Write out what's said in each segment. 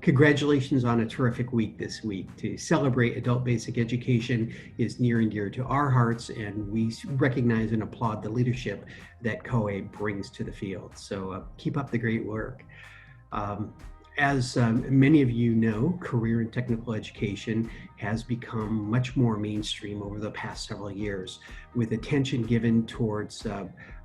Congratulations on a terrific week this week. To celebrate adult basic education is near and dear to our hearts, and we recognize and applaud the leadership that COABE brings to the field. So keep up the great work. As many of you know, career and technical education has become much more mainstream over the past several years, with attention given towards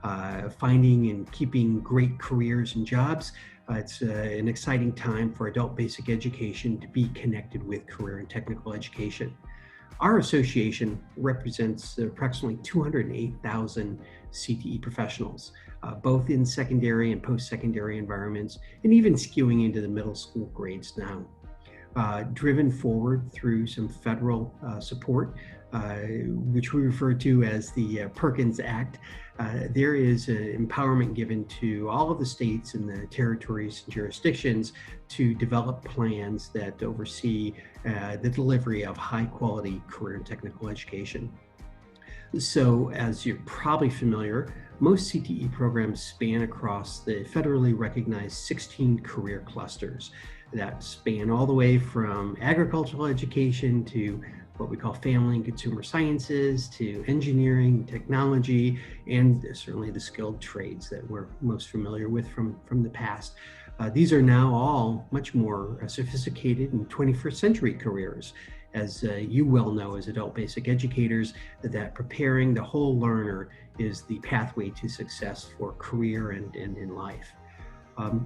finding and keeping great careers and jobs. It's an exciting time for adult basic education to be connected with career and technical education. Our association represents approximately 208,000 CTE professionals, both in secondary and post-secondary environments, and even skewing into the middle school grades now. Driven forward through some federal support, which we refer to as the Perkins Act, there is empowerment given to all of the states and the territories and jurisdictions to develop plans that oversee the delivery of high quality career and technical education. So, as you're probably familiar, most CTE programs span across the federally recognized 16 career clusters that span all the way from agricultural education to what we call family and consumer sciences, to engineering, technology, and certainly the skilled trades that we're most familiar with from the past. These are now all much more sophisticated and 21st century careers. As you well know as adult basic educators, that preparing the whole learner is the pathway to success for career and in life.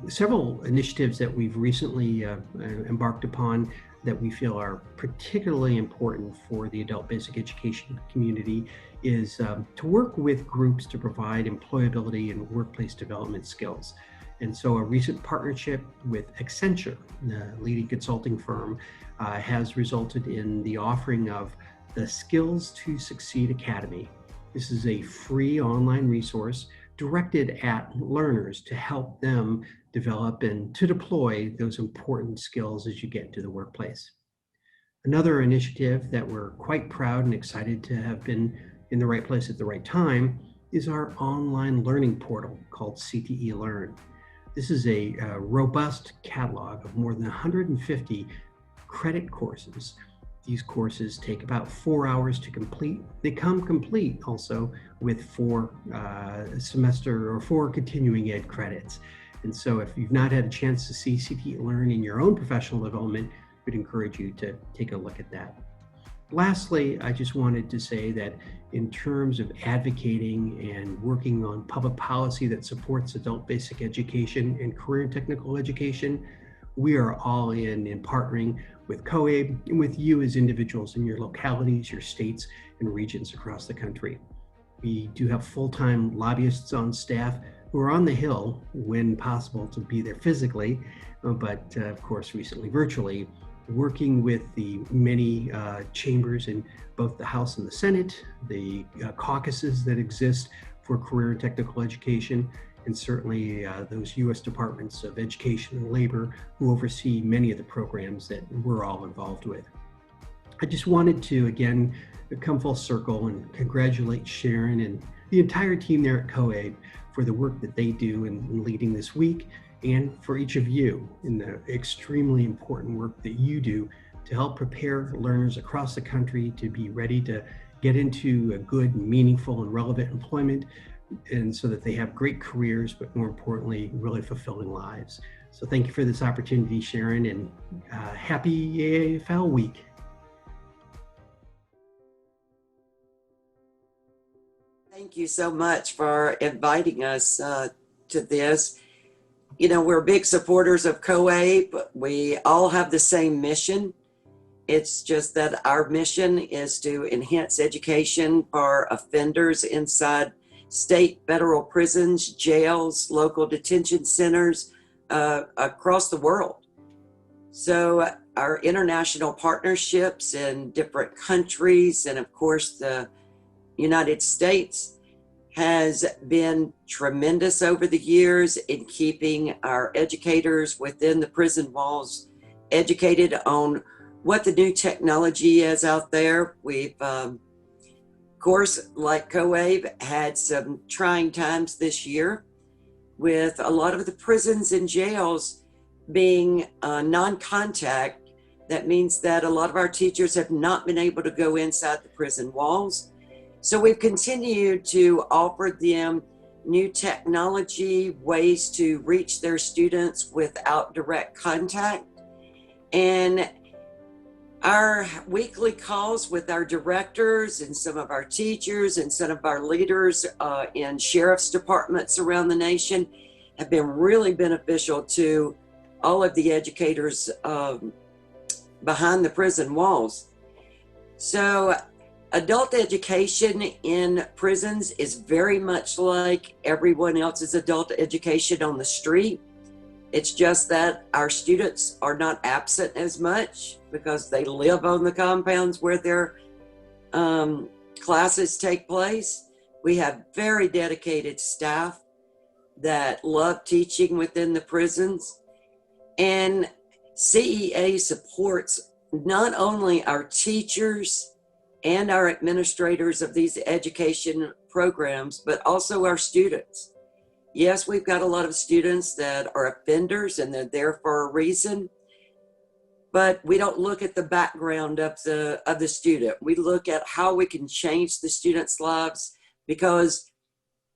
Several initiatives that we've recently embarked upon that we feel are particularly important for the adult basic education community is to work with groups to provide employability and workplace development skills. And so a recent partnership with Accenture, the leading consulting firm, has resulted in the offering of the Skills to Succeed Academy. This is a free online resource directed at learners to help them develop and to deploy those important skills as you get to the workplace. Another initiative that we're quite proud and excited to have been in the right place at the right time is our online learning portal called CTE Learn. This is a robust catalog of more than 150 credit courses. These courses take about 4 hours to complete. They come complete also with 4 semester or 4 continuing ed credits. And so if you've not had a chance to see CTE Learn in your own professional development, we'd encourage you to take a look at that. Lastly, I just wanted to say that in terms of advocating and working on public policy that supports adult basic education and career and technical education, we are all in partnering with COABE and with you as individuals in your localities, your states, and regions across the country. We do have full-time lobbyists on staff who are on the Hill when possible to be there physically, but of course recently virtually, working with the many chambers in both the House and the Senate, the caucuses that exist for career and technical education, and certainly those U.S. Departments of Education and Labor who oversee many of the programs that we're all involved with. I just wanted to, again, come full circle and congratulate Sharon and the entire team there at COABE for the work that they do in leading this week, and for each of you in the extremely important work that you do to help prepare learners across the country to be ready to get into a good, meaningful, and relevant employment, and so that they have great careers, but more importantly, really fulfilling lives. So thank you for this opportunity, Sharon, and happy AEFL week. Thank you so much for inviting us to this. You know, we're big supporters of COABE. We all have the same mission. It's just that our mission is to enhance education for offenders inside state, federal prisons, jails, local detention centers across the world. So our international partnerships in different countries, and of course the United States, has been tremendous over the years in keeping our educators within the prison walls educated on what the new technology is out there. We've, of course, like COABE, had some trying times this year with a lot of the prisons and jails being non-contact, that means that a lot of our teachers have not been able to go inside the prison walls. So we've continued to offer them new technology, ways to reach their students without direct contact. And our weekly calls with our directors and some of our teachers and some of our leaders in sheriff's departments around the nation have been really beneficial to all of the educators behind the prison walls. So adult education in prisons is very much like everyone else's adult education on the street. It's just that our students are not absent as much because they live on the compounds where their classes take place. We have very dedicated staff that love teaching within the prisons. And CEA supports not only our teachers and our administrators of these education programs, but also our students. Yes, we've got a lot of students that are offenders and they're there for a reason, but we don't look at the background of the student. We look at how we can change the students' lives, because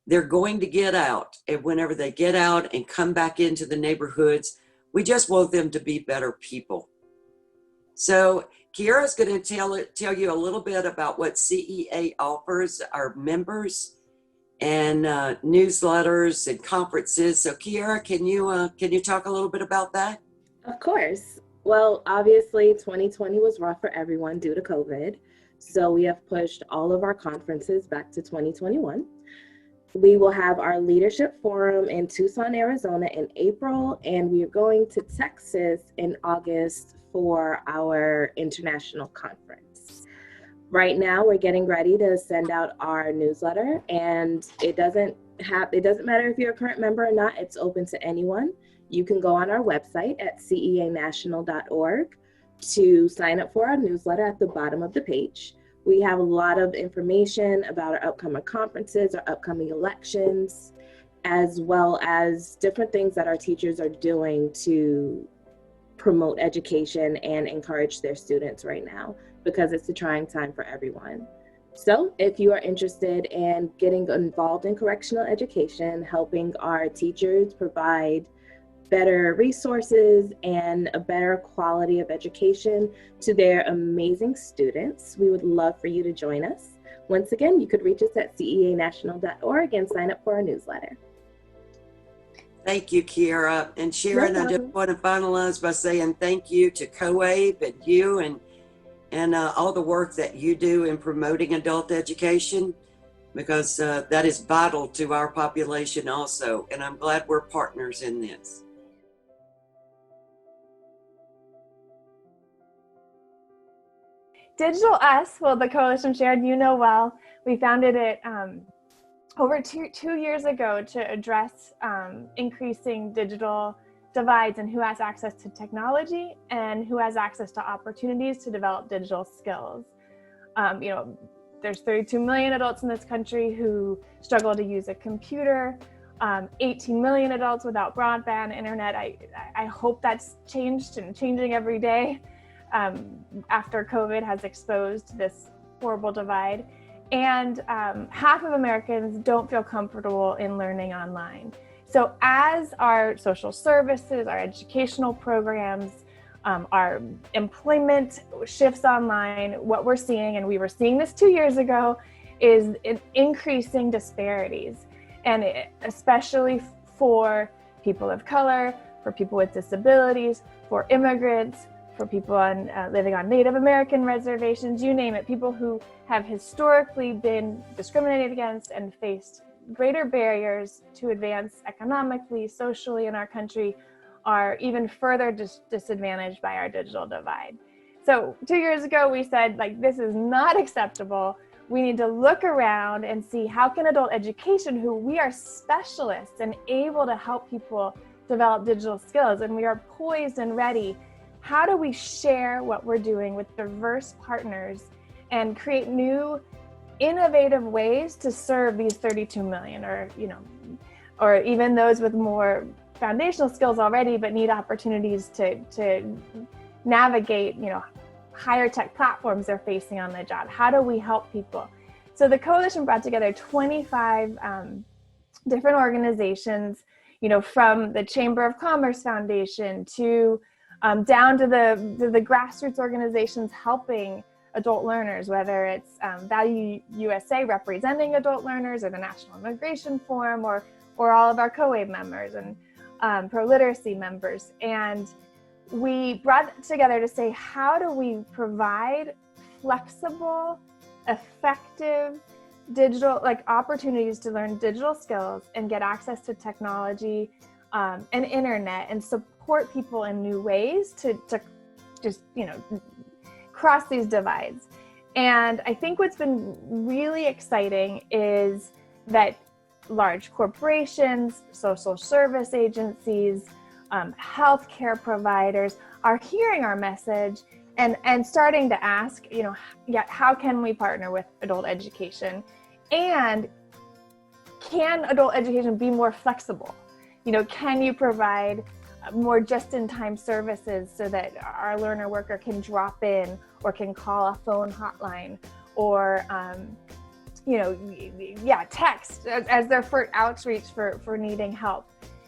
they're going to get out. And whenever they get out and come back into the neighborhoods, we just want them to be better people. So Kiara's going to tell you a little bit about what CEA offers our members and newsletters and conferences. So Kiara, can you talk a little bit about that? Of course. Well, obviously 2020 was rough for everyone due to COVID. So we have pushed all of our conferences back to 2021. We will have our leadership forum in Tucson, Arizona in April, and we are going to Texas in August for our international conference. Right now, we're getting ready to send out our newsletter, and it doesn't matter if you're a current member or not. It's open to anyone. You can go on our website at ceanational.org to sign up for our newsletter at the bottom of the page. We have a lot of information about our upcoming conferences, our upcoming elections, as well as different things that our teachers are doing to promote education and encourage their students right now, because it's a trying time for everyone. So if you are interested in getting involved in correctional education, helping our teachers provide better resources and a better quality of education to their amazing students, we would love for you to join us. Once again, you could reach us at ceanational.org and sign up for our newsletter. Thank you, Kiara. And Sharon, No I just problem. want to finalize by saying thank you to COABE and you and all the work that you do in promoting adult education, because that is vital to our population also. And I'm glad we're partners in this. Digital Us, well, the coalition Sharon, you know well, we founded it over two years ago to address increasing digital divides and who has access to technology and who has access to opportunities to develop digital skills. There's 32 million adults in this country who struggle to use a computer, 18 million adults without broadband internet. I hope that's changed and changing every day after COVID has exposed this horrible divide. And half of Americans don't feel comfortable in learning online. So as our social services, our educational programs, our employment shifts online, what we're seeing, and we were seeing this 2 years ago, is increasing disparities. And especially for people of color, for people with disabilities, for immigrants, for people living on Native American reservations, you name it, people who have historically been discriminated against and faced greater barriers to advance economically, socially in our country, are even further disadvantaged by our digital divide. So 2 years ago, we said, this is not acceptable. We need to look around and see how can adult education, who we are specialists and able to help people develop digital skills, and we are poised and ready. How do we share what we're doing with diverse partners and create new innovative ways to serve these 32 million or even those with more foundational skills already, but need opportunities to navigate, higher tech platforms they're facing on the job. How do we help people? So the coalition brought together 25 different organizations, from the Chamber of Commerce Foundation to down to the grassroots organizations helping adult learners, whether it's Value USA representing adult learners, or the National Immigration Forum, or all of our COABE members and pro-literacy members. And we brought together to say, how do we provide flexible, effective digital opportunities to learn digital skills and get access to technology and internet, and support people in new ways to just cross these divides. And I think what's been really exciting is that large corporations, social service agencies, healthcare providers are hearing our message and starting to ask, how can we partner with adult education? And can adult education be more flexible? Can you provide more just-in-time services so that our learner worker can drop in or can call a phone hotline, or text as their first outreach for needing help.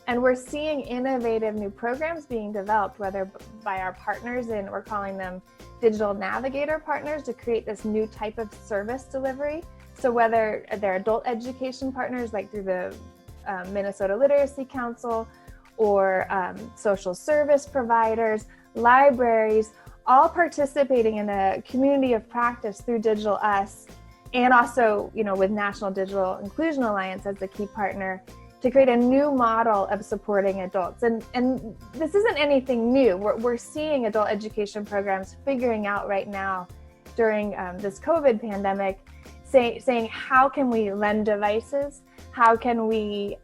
And we're seeing innovative new programs being developed, whether by our partners, and we're calling them digital navigator partners, to create this new type of service delivery. So whether they're adult education partners, like through the Minnesota Literacy Council, or social service providers, libraries, all participating in a community of practice through Digital Us, and also, with National Digital Inclusion Alliance as the key partner, to create a new model of supporting adults. And this isn't anything new. We're seeing adult education programs figuring out right now during this COVID pandemic, saying how can we lend devices? How can we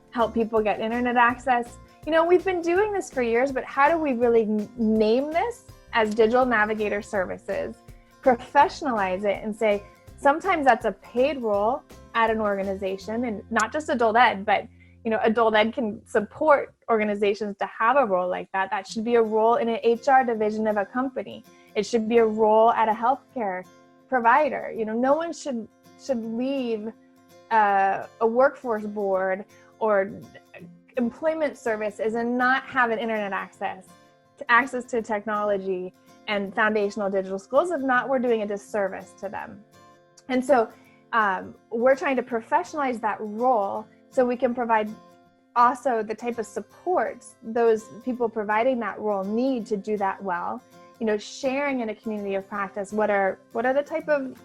help people get internet access? We've been doing this for years, but how do we really name this as digital navigator services, professionalize it, and say, sometimes that's a paid role at an organization, and not just adult ed, but adult ed can support organizations to have a role like that. That should be a role in an HR division of a company. It should be a role at a healthcare provider. No one should leave a workforce board or employment services and not have an internet access to technology and foundational digital skills. If not, we're doing a disservice to them. And so we're trying to professionalize that role so we can provide also the type of support those people providing that role need to do that well. Sharing in a community of practice, what are the type of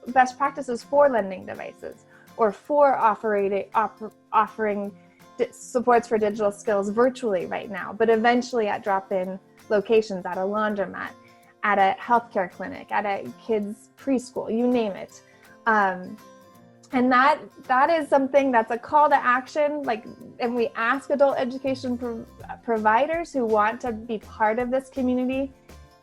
best practices for lending devices, or for offering supports for digital skills virtually right now, but eventually at drop-in locations, at a laundromat, at a healthcare clinic, at a kids preschool, you name it. And that is something that's a call to action. And we ask adult education providers who want to be part of this community,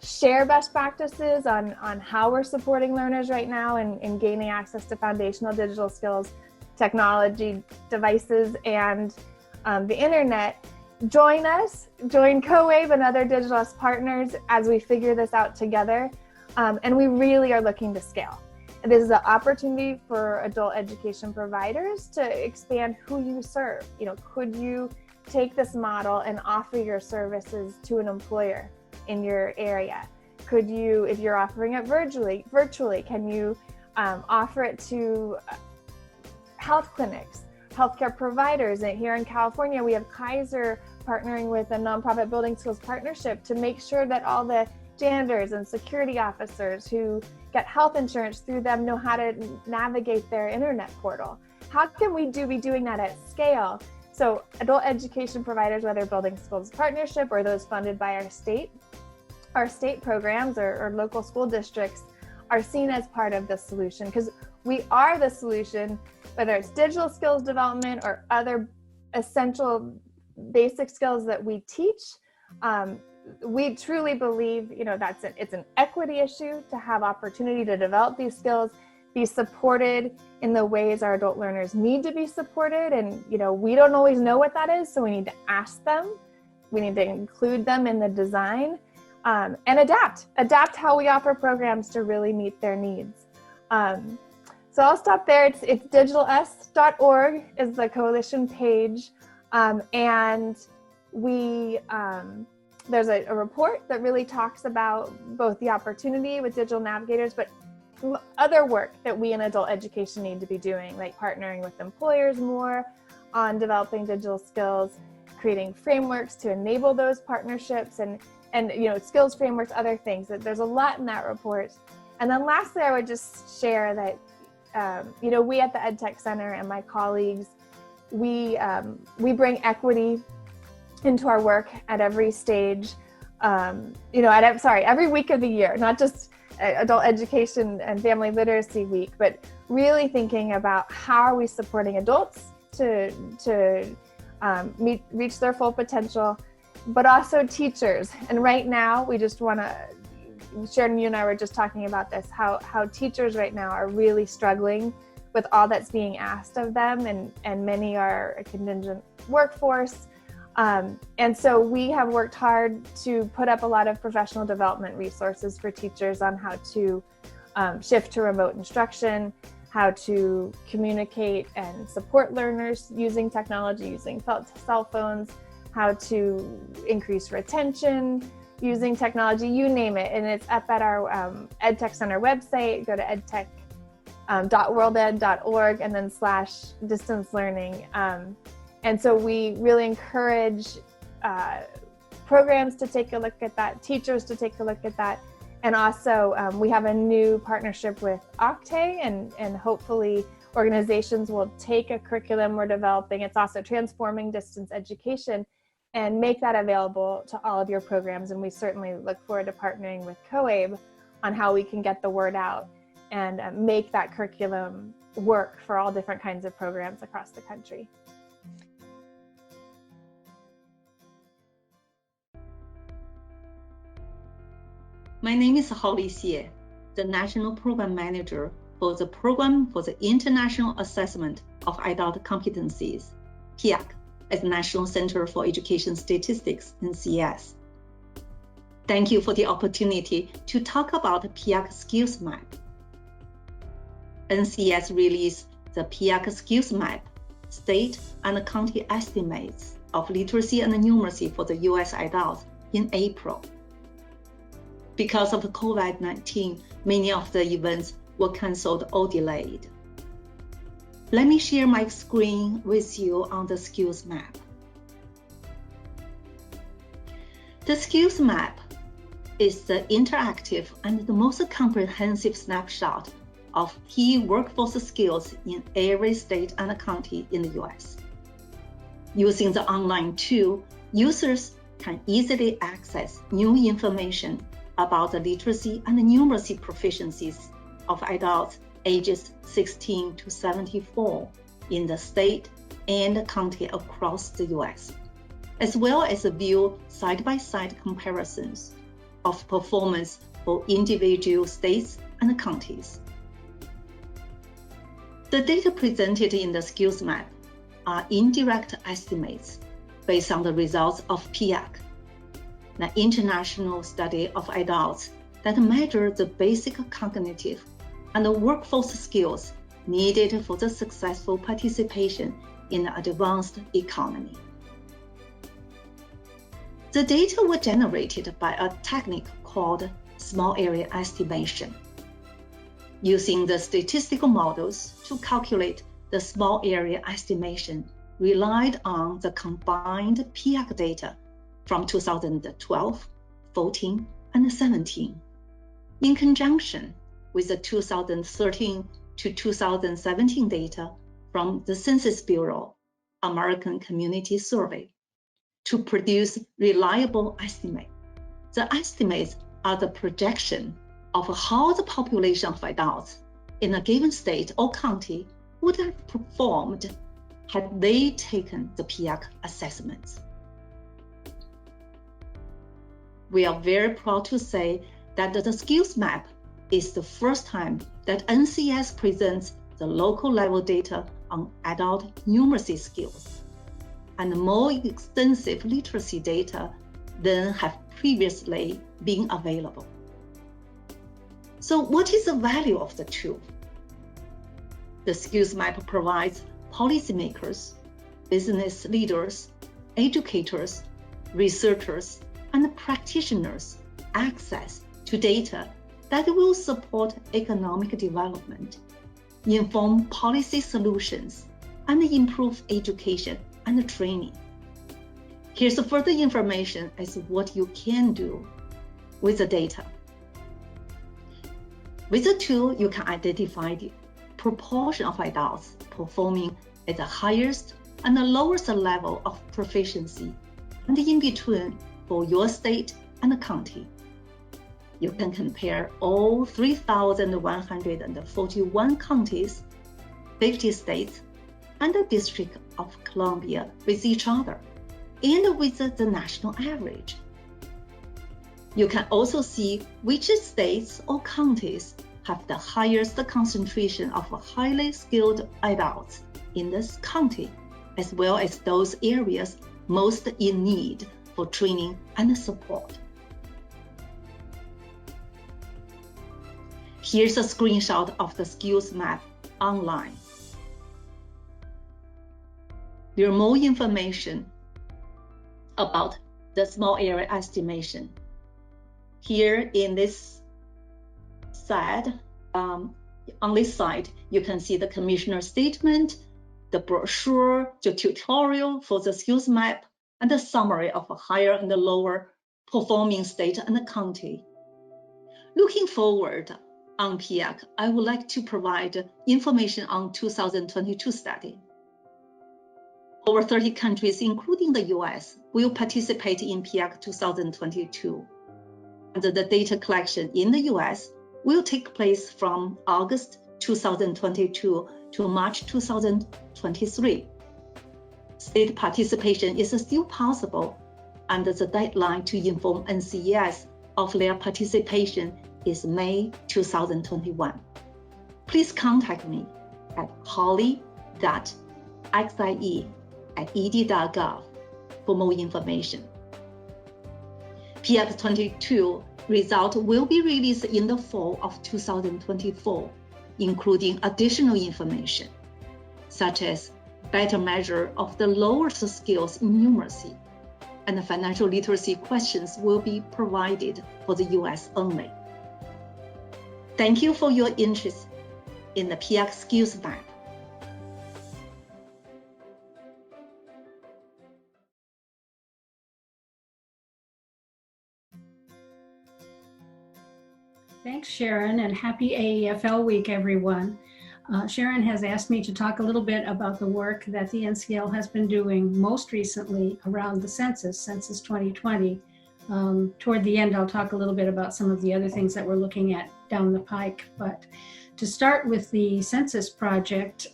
share best practices on how we're supporting learners right now and gaining access to foundational digital skills, technology, devices, and the internet. Join us, join COABE and other Digital Us partners as we figure this out together. And we really are looking to scale. This is an opportunity for adult education providers to expand who you serve. Could you take this model and offer your services to an employer in your area? Could you, if you're offering it virtually, can you offer it to health clinics, healthcare providers? And here in California, we have Kaiser partnering with a nonprofit building skills partnership to make sure that all the janitors and security officers who get health insurance through them know how to navigate their internet portal. How can we be doing that at scale? So adult education providers, whether building skills partnership or those funded by our state programs or local school districts, are seen as part of the solution, because we are the solution, whether it's digital skills development or other essential basic skills that we teach. We truly believe, it's an equity issue to have opportunity to develop these skills be supported in the ways our adult learners need to be supported. And, we don't always know what that is, so we need to ask them. We need to include them in the design, and adapt how we offer programs to really meet their needs. So I'll stop there. It's digitalus.org is the coalition page. And we, there's a report that really talks about both the opportunity with digital navigators, but other work that we in adult education need to be doing, like partnering with employers more on developing digital skills, creating frameworks to enable those partnerships, and skills frameworks, other things. There's a lot in that report. And then lastly, I would just share that, we at the EdTech Center and my colleagues, we bring equity into our work at every stage, every week of the year, not just Adult Education and Family Literacy Week, but really thinking about how are we supporting adults to reach their full potential, but also teachers. And right now, we just want to, Sharon, you and I were just talking about this, how teachers right now are really struggling with all that's being asked of them, and many are a contingent workforce. And so we have worked hard to put up a lot of professional development resources for teachers on how to shift to remote instruction, how to communicate and support learners using technology, using cell phones, how to increase retention using technology, you name it. And it's up at our EdTech Center website. Go to edtech.worlded.org and then /distance learning. And so we really encourage programs to take a look at that, teachers to take a look at that. And also we have a new partnership with Octave, and hopefully organizations will take a curriculum we're developing. It's also transforming distance education, and make that available to all of your programs. And we certainly look forward to partnering with COABE on how we can get the word out and make that curriculum work for all different kinds of programs across the country. My name is Holly Xie, the National Program Manager for the Program for the International Assessment of Adult Competencies, PIAC, at the National Center for Education Statistics, NCS. Thank you for the opportunity to talk about the PIAC Skills Map. NCS released the PIAC Skills Map, state and county estimates of literacy and numeracy for the U.S. adults in April. Because of COVID-19, many of the events were canceled or delayed. Let me share my screen with you on the Skills Map. The Skills Map is the interactive and the most comprehensive snapshot of key workforce skills in every state and county in the U.S. Using the online tool, users can easily access new information about the literacy and numeracy proficiencies of adults ages 16 to 74 in the state and county across the U.S., as well as view side-by-side comparisons of performance for individual states and counties. The data presented in the Skills Map are indirect estimates based on the results of PIAC, an international study of adults that measure the basic cognitive and the workforce skills needed for the successful participation in an advanced economy. The data were generated by a technique called small area estimation. Using the statistical models to calculate the small area estimation relied on the combined PIAC data from 2012, 14, and 17, in conjunction with the 2013 to 2017 data from the Census Bureau American Community Survey to produce reliable estimates. The estimates are the projection of how the population of adults in a given state or county would have performed had they taken the PIAC assessments. We are very proud to say that the Skills Map is the first time that NCS presents the local level data on adult numeracy skills, and more extensive literacy data than have previously been available. So what is the value of the tool? The skills map provides policymakers, business leaders, educators, researchers, and practitioners access to data that will support economic development, inform policy solutions, and improve education and training. Here's further information as to what you can do with the data. With the tool, you can identify the proportion of adults performing at the highest and the lowest level of proficiency, and in between for your state and county. You can compare all 3,141 counties, 50 states, and the District of Columbia with each other, and with the national average. You can also see which states or counties have the highest concentration of highly skilled adults in this county, as well as those areas most in need for training and support. Here's a screenshot of the skills map online. There are more information about the small area estimation. Here in this side, on this side, you can see the commissioner statement, the brochure, the tutorial for the skills map, and the summary of a higher and the lower performing state and county. Looking forward on PIAC, I would like to provide information on 2022 study. Over 30 countries, including the US, will participate in PIAC 2022. And the data collection in the US will take place from August 2022 to March 2023. State participation is still possible, and the deadline to inform NCES of their participation is May 2021. Please contact me at holly.xie@ed.gov for more information. PIAC 22 result will be released in the fall of 2024, including additional information, such as better measure of the lowest skills in numeracy, and financial literacy questions will be provided for the US only. Thank you for your interest in the PIAC skills map. Thanks, Sharon, and happy AEFL week, everyone. Sharon has asked me to talk a little bit about the work that the NCL has been doing most recently around the census 2020. Toward the end, I'll talk a little bit about some of the other things that we're looking at down the pike. But to start with the census project,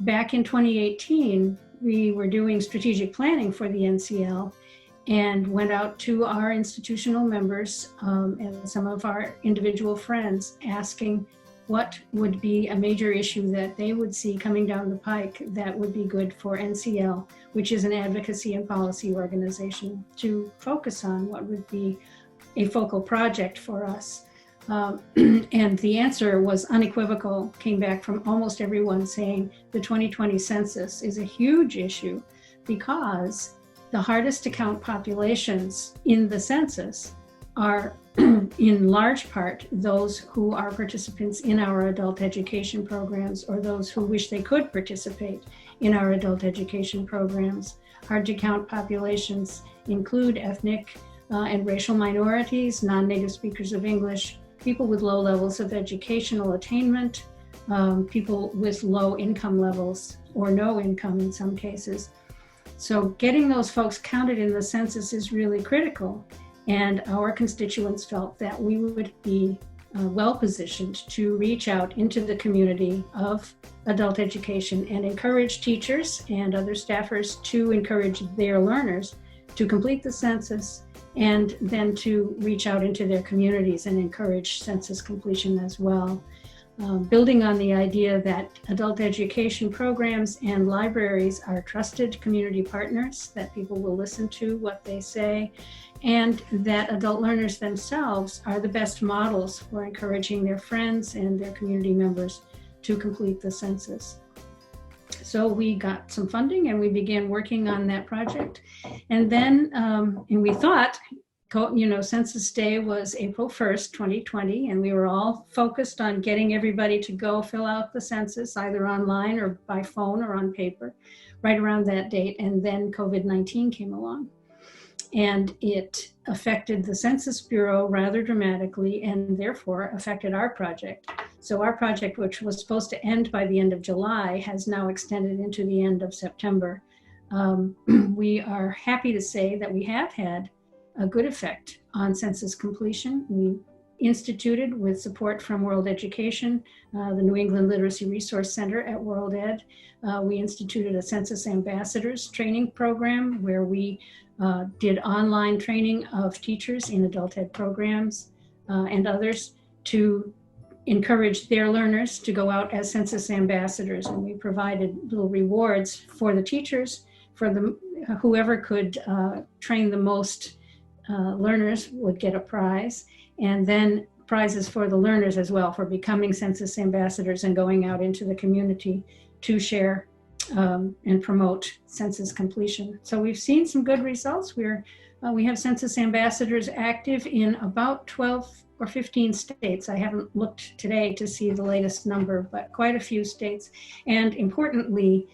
back in 2018, we were doing strategic planning for the NCL and went out to our institutional members and some of our individual friends asking what would be a major issue that they would see coming down the pike that would be good for NCL, which is an advocacy and policy organization, to focus on what would be a focal project for us. And the answer was unequivocal, came back from almost everyone saying the 2020 census is a huge issue because the hardest to count populations in the census are in large part those who are participants in our adult education programs or those who wish they could participate in our adult education programs. Hard to count populations include ethnic and racial minorities, non-native speakers of English, people with low levels of educational attainment, people with low income levels or no income in some cases. So getting those folks counted in the census is really critical. And our constituents felt that we would be well positioned to reach out into the community of adult education and encourage teachers and other staffers to encourage their learners to complete the census and then to reach out into their communities and encourage census completion as well. Building on the idea that adult education programs and libraries are trusted community partners, that people will listen to what they say, and that adult learners themselves are the best models for encouraging their friends and their community members to complete the census. So we got some funding and we began working on that project. And then, and we thought, Census Day was April 1st, 2020, and we were all focused on getting everybody to go fill out the census, either online or by phone or on paper, right around that date. And then COVID-19 came along. And it affected the Census Bureau rather dramatically, and therefore affected our project. So our project, which was supposed to end by the end of July, has now extended into the end of September. We are happy to say that we have had a good effect on census completion. We instituted, with support from World Education, the New England Literacy Resource Center at World Ed, we instituted a Census Ambassadors training program where we did online training of teachers in adult ed programs and others to encourage their learners to go out as census ambassadors. And we provided little rewards for the teachers, for whoever could train the most learners would get a prize, and then prizes for the learners as well for becoming census ambassadors and going out into the community to share and promote census completion. So we've seen some good results. We have census ambassadors active in about 12 or 15 states. I haven't looked today to see the latest number, but quite a few states. And importantly,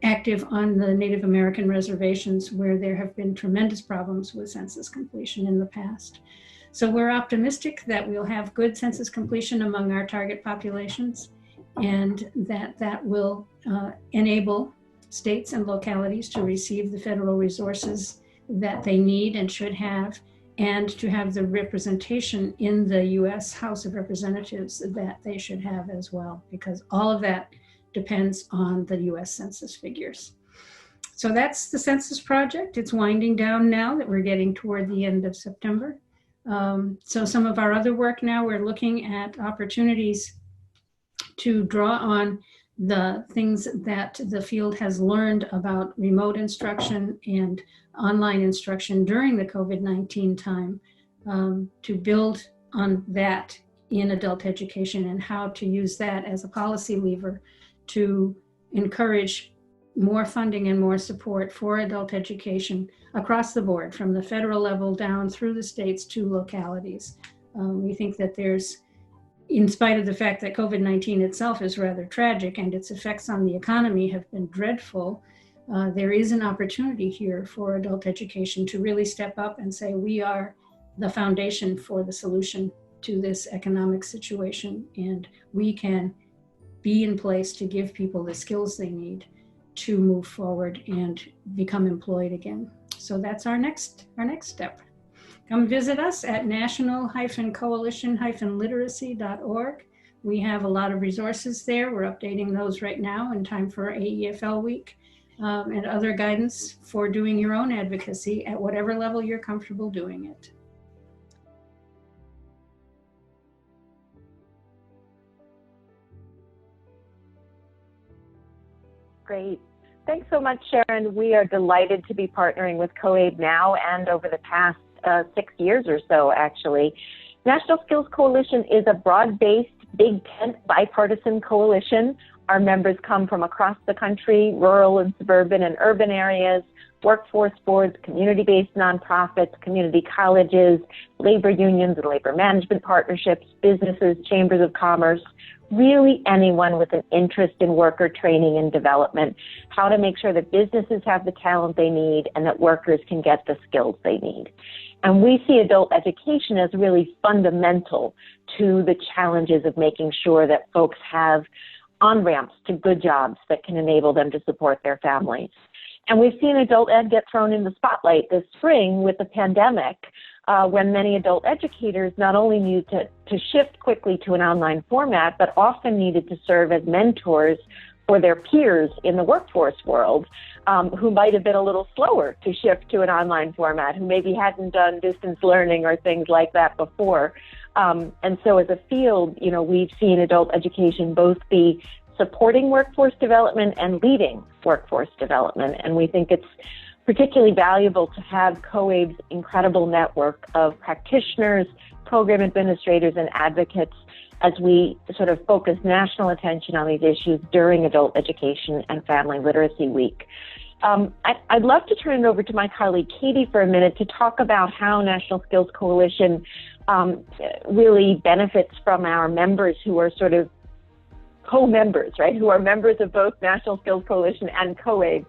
active on the Native American reservations, where there have been tremendous problems with census completion in the past. So we're optimistic that we'll have good census completion among our target populations, and that will enable states and localities to receive the federal resources that they need and should have, and to have the representation in the U.S. House of Representatives that they should have as well, because all of that depends on the U.S. Census figures. So that's the Census Project. It's winding down now that we're getting toward the end of September. So some of our other work now, we're looking at opportunities to draw on the things that the field has learned about remote instruction and online instruction during the COVID-19 time, to build on that in adult education and how to use that as a policy lever to encourage more funding and more support for adult education across the board, from the federal level down through the states to localities. We think that there's, in spite of the fact that COVID-19 itself is rather tragic and its effects on the economy have been dreadful, there is an opportunity here for adult education to really step up and say, we are the foundation for the solution to this economic situation, and we can be in place to give people the skills they need to move forward and become employed again. So that's our next step. Come visit us at national-coalition-literacy.org. We have a lot of resources there. We're updating those right now in time for AEFL week, and other guidance for doing your own advocacy at whatever level you're comfortable doing it. Great. Thanks so much, Sharon. We are delighted to be partnering with COABE now and over the past 6 years or so, actually. National Skills Coalition is a broad-based, big tent, bipartisan coalition. Our members come from across the country, rural and suburban and urban areas, workforce boards, community-based nonprofits, community colleges, labor unions and labor management partnerships, businesses, chambers of commerce, really anyone with an interest in worker training and development, how to make sure that businesses have the talent they need and that workers can get the skills they need. And we see adult education as really fundamental to the challenges of making sure that folks have on-ramps to good jobs that can enable them to support their families. And we've seen adult ed get thrown in the spotlight this spring with the pandemic, when many adult educators not only need to shift quickly to an online format, but often needed to serve as mentors for their peers in the workforce world who might have been a little slower to shift to an online format, who maybe hadn't done distance learning or things like that before. And so as a field, we've seen adult education both be supporting workforce development and leading workforce development. And we think it's particularly valuable to have COABE's incredible network of practitioners, program administrators, and advocates as we sort of focus national attention on these issues during Adult Education and Family Literacy Week. I'd love to turn it over to my colleague Katie for a minute to talk about how National Skills Coalition really benefits from our members who are sort of co-members, right, who are members of both National Skills Coalition and COABE.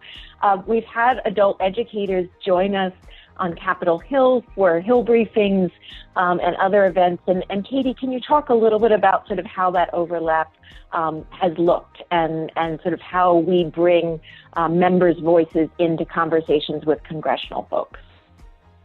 We've had adult educators join us on Capitol Hill for Hill briefings and other events. And Katie, can you talk a little bit about sort of how that overlap has looked and sort of how we bring members' voices into conversations with congressional folks?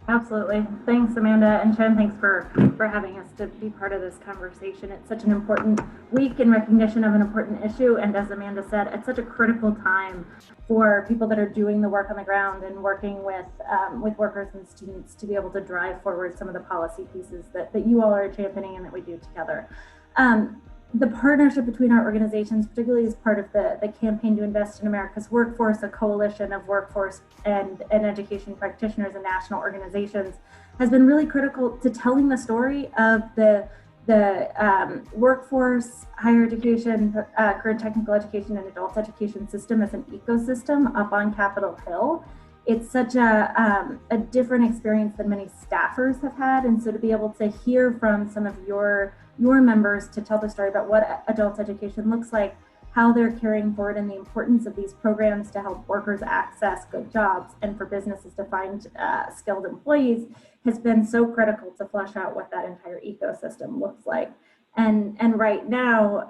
Absolutely. Thanks, Amanda. And Sharon, thanks for having us to be part of this conversation. It's such an important week in recognition of an important issue. And as Amanda said, it's such a critical time for people that are doing the work on the ground and working with workers and students to be able to drive forward some of the policy pieces that you all are championing and that we do together. The partnership between our organizations, particularly as part of the Campaign to Invest in America's Workforce, a coalition of workforce and education practitioners and national organizations, has been really critical to telling the story of the workforce, higher education, career technical education, and adult education system as an ecosystem up on Capitol Hill. It's such a different experience than many staffers have had. And so to be able to hear from some of your members to tell the story about what adult education looks like, how they're carrying forward, and the importance of these programs to help workers access good jobs and for businesses to find skilled employees has been so critical to flesh out what that entire ecosystem looks like. And right now,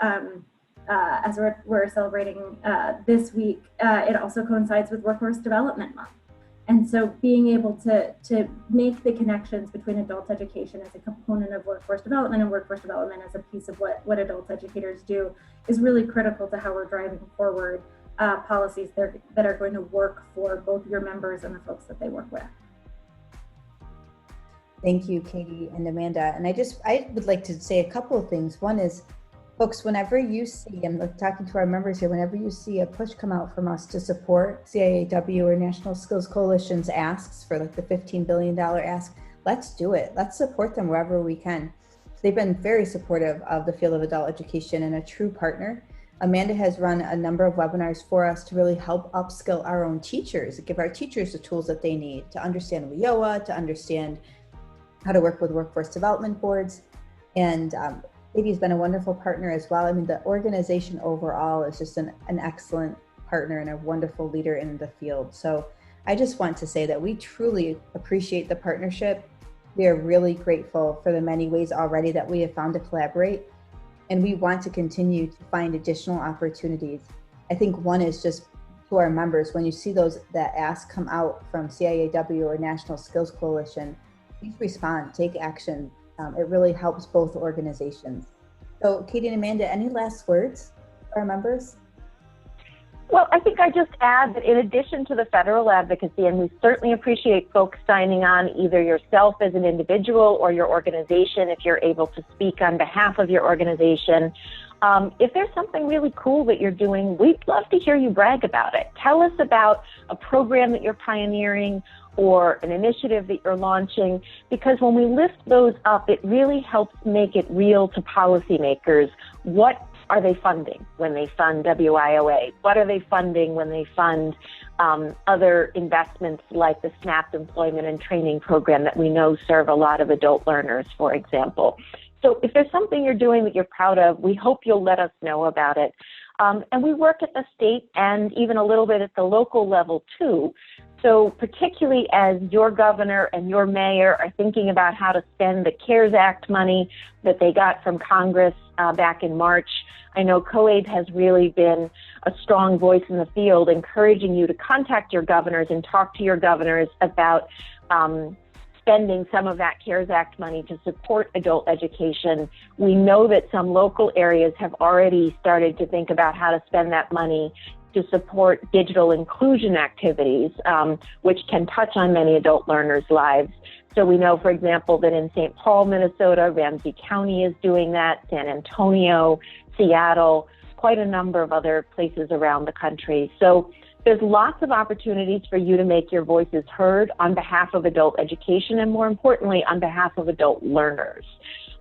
as we're celebrating this week, it also coincides with Workforce Development Month. And so being able to make the connections between adult education as a component of workforce development and workforce development as a piece of what adult educators do is really critical to how we're driving forward policies that are going to work for both your members and the folks that they work with. Thank you, Katie and Amanda. And I would like to say a couple of things. One is, folks, whenever you see, I'm talking to our members here, whenever you see a push come out from us to support CIAW or National Skills Coalition's asks for like the $15 billion ask, let's do it. Let's support them wherever we can. They've been very supportive of the field of adult education and a true partner. Amanda has run a number of webinars for us to really help upskill our own teachers, give our teachers the tools that they need to understand WIOA, to understand how to work with workforce development boards. And Katie's been a wonderful partner as well. I mean, the organization overall is just an excellent partner and a wonderful leader in the field. So I just want to say that we truly appreciate the partnership. We are really grateful for the many ways already that we have found to collaborate. And we want to continue to find additional opportunities. I think one is just to our members, when you see that ask come out from CIAW or National Skills Coalition, please respond, take action. It really helps both organizations. So Katie and Amanda, any last words for our members? Well, I think I just add that in addition to the federal advocacy, and we certainly appreciate folks signing on, either yourself as an individual or your organization, if you're able to speak on behalf of your organization. If there's something really cool that you're doing, we'd love to hear you brag about it. Tell us about a program that you're pioneering or an initiative that you're launching, because when we lift those up, it really helps make it real to policymakers. What are they funding when they fund WIOA? What are they funding when they fund other investments like the SNAP employment and training program that we know serve a lot of adult learners, for example? So if there's something you're doing that you're proud of, we hope you'll let us know about it. And we work at the state and even a little bit at the local level too. So particularly as your governor and your mayor are thinking about how to spend the CARES Act money that they got from Congress back in March, I know COABE has really been a strong voice in the field, encouraging you to contact your governors and talk to your governors about spending some of that CARES Act money to support adult education. We know that some local areas have already started to think about how to spend that money, to support digital inclusion activities, which can touch on many adult learners' lives. So we know, for example, that in St. Paul, Minnesota, Ramsey County is doing that, San Antonio, Seattle, quite a number of other places around the country. So there's lots of opportunities for you to make your voices heard on behalf of adult education and, more importantly, on behalf of adult learners.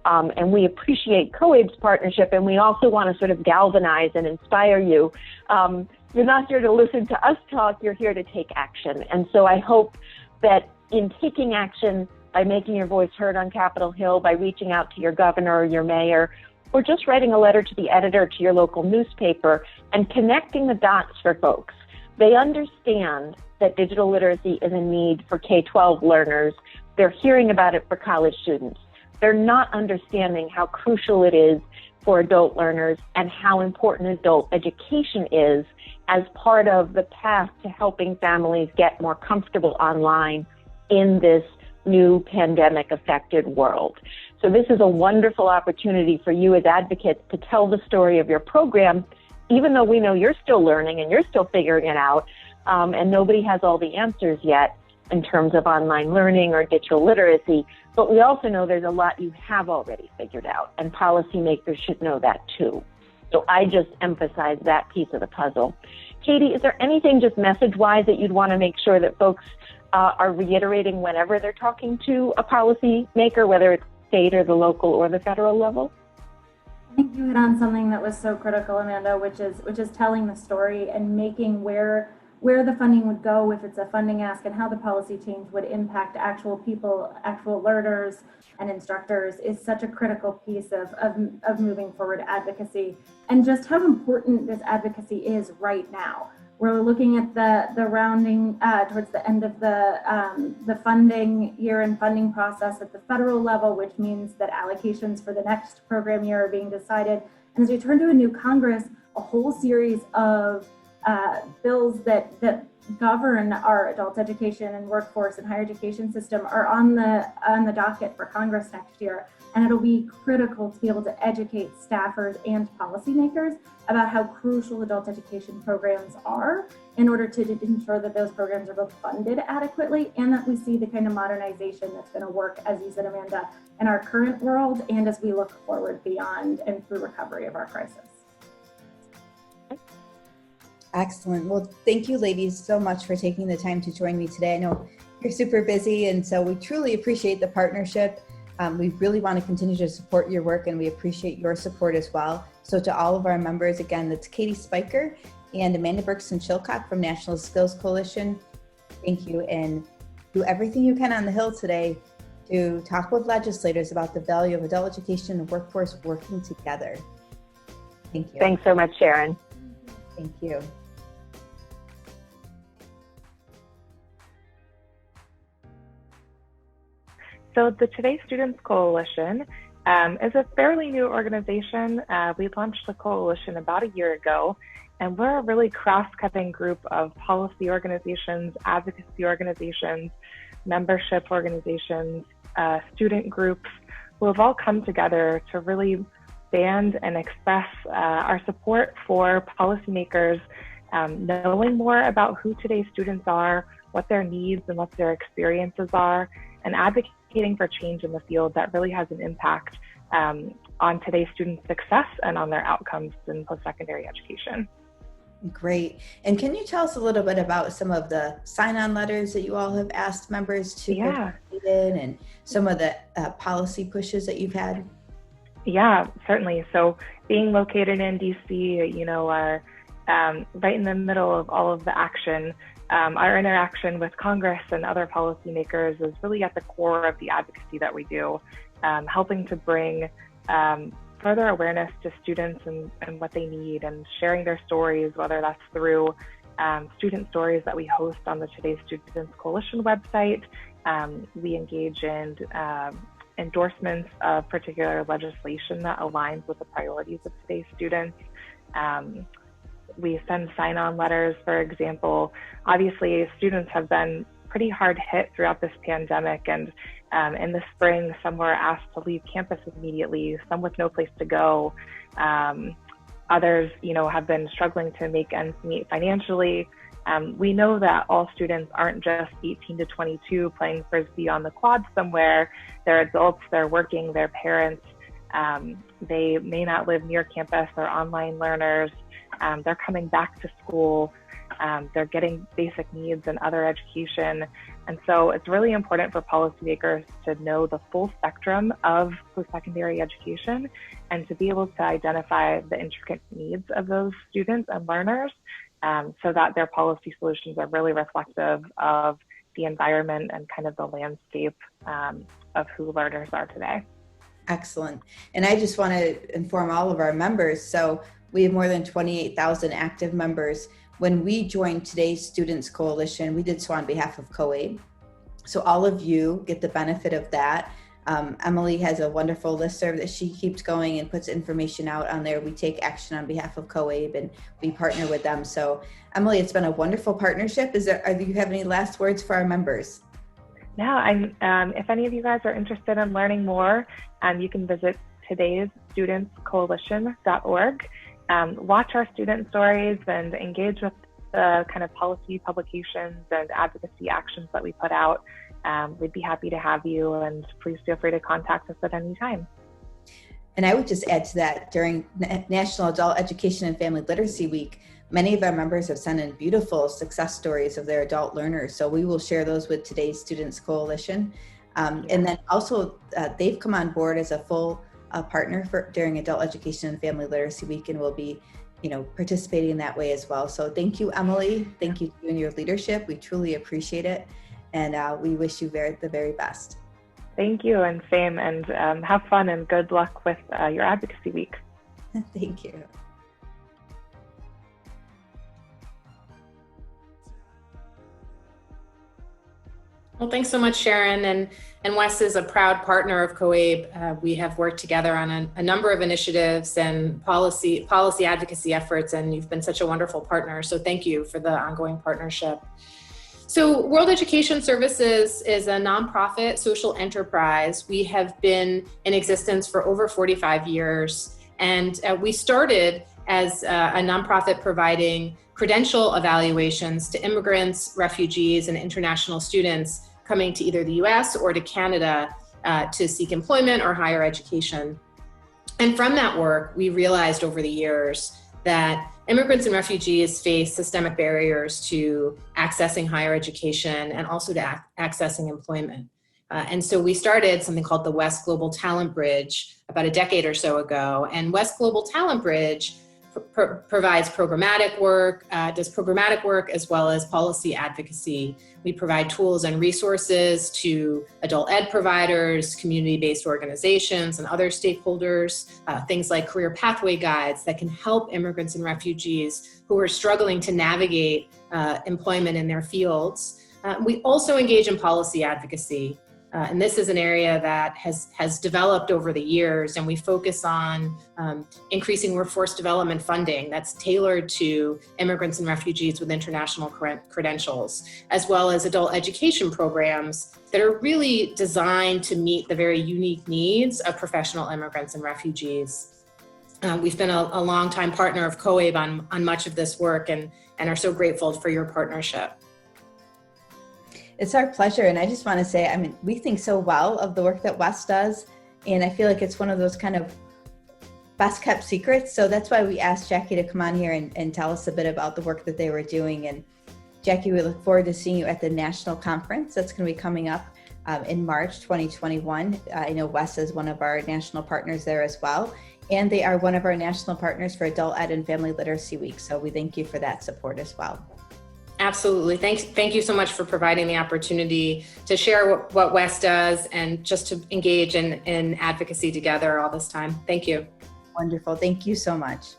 And we appreciate COABE's partnership, and we also want to sort of galvanize and inspire you. You're not here to listen to us talk, you're here to take action. And so I hope that in taking action, by making your voice heard on Capitol Hill, by reaching out to your governor or your mayor, or just writing a letter to the editor to your local newspaper and connecting the dots for folks. They understand that digital literacy is a need for K-12 learners. They're hearing about it for college students. They're not understanding how crucial it is for adult learners and how important adult education is as part of the path to helping families get more comfortable online in this new pandemic-affected world. So this is a wonderful opportunity for you as advocates to tell the story of your program, even though we know you're still learning and you're still figuring it out, and nobody has all the answers yet in terms of online learning or digital literacy. But we also know there's a lot you have already figured out, and policymakers should know that too. So I just emphasize that piece of the puzzle. Katie, is there anything just message-wise that you'd want to make sure that folks are reiterating whenever they're talking to a policymaker, whether it's state or the local or the federal level? I think you hit on something that was so critical, Amanda, which is telling the story and making where the funding would go if it's a funding ask, and how the policy change would impact actual people, actual learners and instructors, is such a critical piece of moving forward advocacy, and just how important this advocacy is right now. We're looking at the rounding towards the end of the funding year and funding process at the federal level, which means that allocations for the next program year are being decided. And as we turn to a new Congress, a whole series of bills that govern our adult education and workforce and higher education system are on the docket for Congress next year. And it'll be critical to be able to educate staffers and policymakers about how crucial adult education programs are in order to ensure that those programs are both funded adequately and that we see the kind of modernization that's going to work, as you said, Amanda, in our current world and as we look forward beyond and through recovery of our crisis. Excellent. Well, thank you, ladies, so much for taking the time to join me today. I know you're super busy, and so we truly appreciate the partnership. We really want to continue to support your work, and we appreciate your support as well. So to all of our members, again, that's Katie Spiker and Amanda Berkson-Chilcock from National Skills Coalition. Thank you, and do everything you can on the Hill today to talk with legislators about the value of adult education and workforce working together. Thank you. Thanks so much, Sharon. Thank you. So the Today Students Coalition is a fairly new organization. We launched the coalition about a year ago, and we're a really cross-cutting group of policy organizations, advocacy organizations, membership organizations, student groups who have all come together to really band and express our support for policymakers knowing more about who today's students are, what their needs and what their experiences are, and advocating for change in the field that really has an impact on today's students' success and on their outcomes in post-secondary education. Great. And can you tell us a little bit about some of the sign-on letters that you all have asked members to participate in, and some of the policy pushes that you've had? Yeah, certainly. So being located in DC, you know, are right in the middle of all of the action. Our interaction with Congress and other policymakers is really at the core of the advocacy that we do, helping to bring further awareness to students and what they need, and sharing their stories, whether that's through student stories that we host on the Today's Students Coalition website. We engage in endorsements of particular legislation that aligns with the priorities of today's students. We send sign-on letters, for example. Obviously, students have been pretty hard hit throughout this pandemic, and in the spring, some were asked to leave campus immediately, some with no place to go. Others, have been struggling to make ends meet financially. We know that all students aren't just 18 to 22 playing Frisbee on the quad somewhere. They're adults, they're working, they're parents. They may not live near campus, they're online learners. They're coming back to school. They're getting basic needs and other education. And so it's really important for policymakers to know the full spectrum of post-secondary education and to be able to identify the intricate needs of those students and learners so that their policy solutions are really reflective of the environment and kind of the landscape of who learners are today. Excellent. And I just want to inform all of our members. So we have more than 28,000 active members. When we joined today's Students Coalition, we did so on behalf of COABE. So all of you get the benefit of that. Emily has a wonderful listserv that she keeps going and puts information out on there. We take action on behalf of COABE and we partner with them. So Emily, it's been a wonderful partnership. Do you have any last words for our members? Yeah, if any of you guys are interested in learning more, you can visit todaysstudentscoalition.org. Watch our student stories and engage with the kind of policy publications and advocacy actions that we put out. We'd be happy to have you, and please feel free to contact us at any time. And I would just add to that, during National Adult Education and Family Literacy Week, many of our members have sent in beautiful success stories of their adult learners. So we will share those with today's Students Coalition. And then also they've come on board as a full partner during Adult Education and Family Literacy Week, and will be participating in that way as well. So thank you, Emily. Thank you to you and your leadership. We truly appreciate it. And we wish you the very best. Thank you, and same, and have fun and good luck with your advocacy week. Thank you. Well, thanks so much, Sharon. And Wes is a proud partner of COABE. We have worked together on a number of initiatives and policy advocacy efforts, and you've been such a wonderful partner. So thank you for the ongoing partnership. So World Education Services is a nonprofit social enterprise. We have been in existence for over 45 years, and we started as a nonprofit providing credential evaluations to immigrants, refugees, and international students coming to either the US or to Canada to seek employment or higher education. And from that work, we realized over the years that immigrants and refugees face systemic barriers to accessing higher education and also to accessing employment. And so we started something called the West Global Talent Bridge about a decade or so ago. And West Global Talent Bridge provides programmatic work, does programmatic work as well as policy advocacy. We provide tools and resources to adult ed providers, community-based organizations, and other stakeholders, things like career pathway guides that can help immigrants and refugees who are struggling to navigate employment in their fields. We also engage in policy advocacy. And this is an area that has developed over the years, and we focus on increasing workforce development funding that's tailored to immigrants and refugees with international credentials, as well as adult education programs that are really designed to meet the very unique needs of professional immigrants and refugees. We've been a longtime partner of COABE on much of this work, and are so grateful for your partnership. It's our pleasure. And I just want to say, we think so well of the work that Wes does. And I feel like it's one of those kind of best kept secrets. So that's why we asked Jackie to come on here and tell us a bit about the work that they were doing. And Jackie, we look forward to seeing you at the national conference that's going to be coming up in March 2021. I know Wes is one of our national partners there as well. And they are one of our national partners for Adult Ed and Family Literacy Week. So we thank you for that support as well. Absolutely. Thank you so much for providing the opportunity to share what Wes does and just to engage in advocacy together all this time. Thank you. Wonderful. Thank you so much.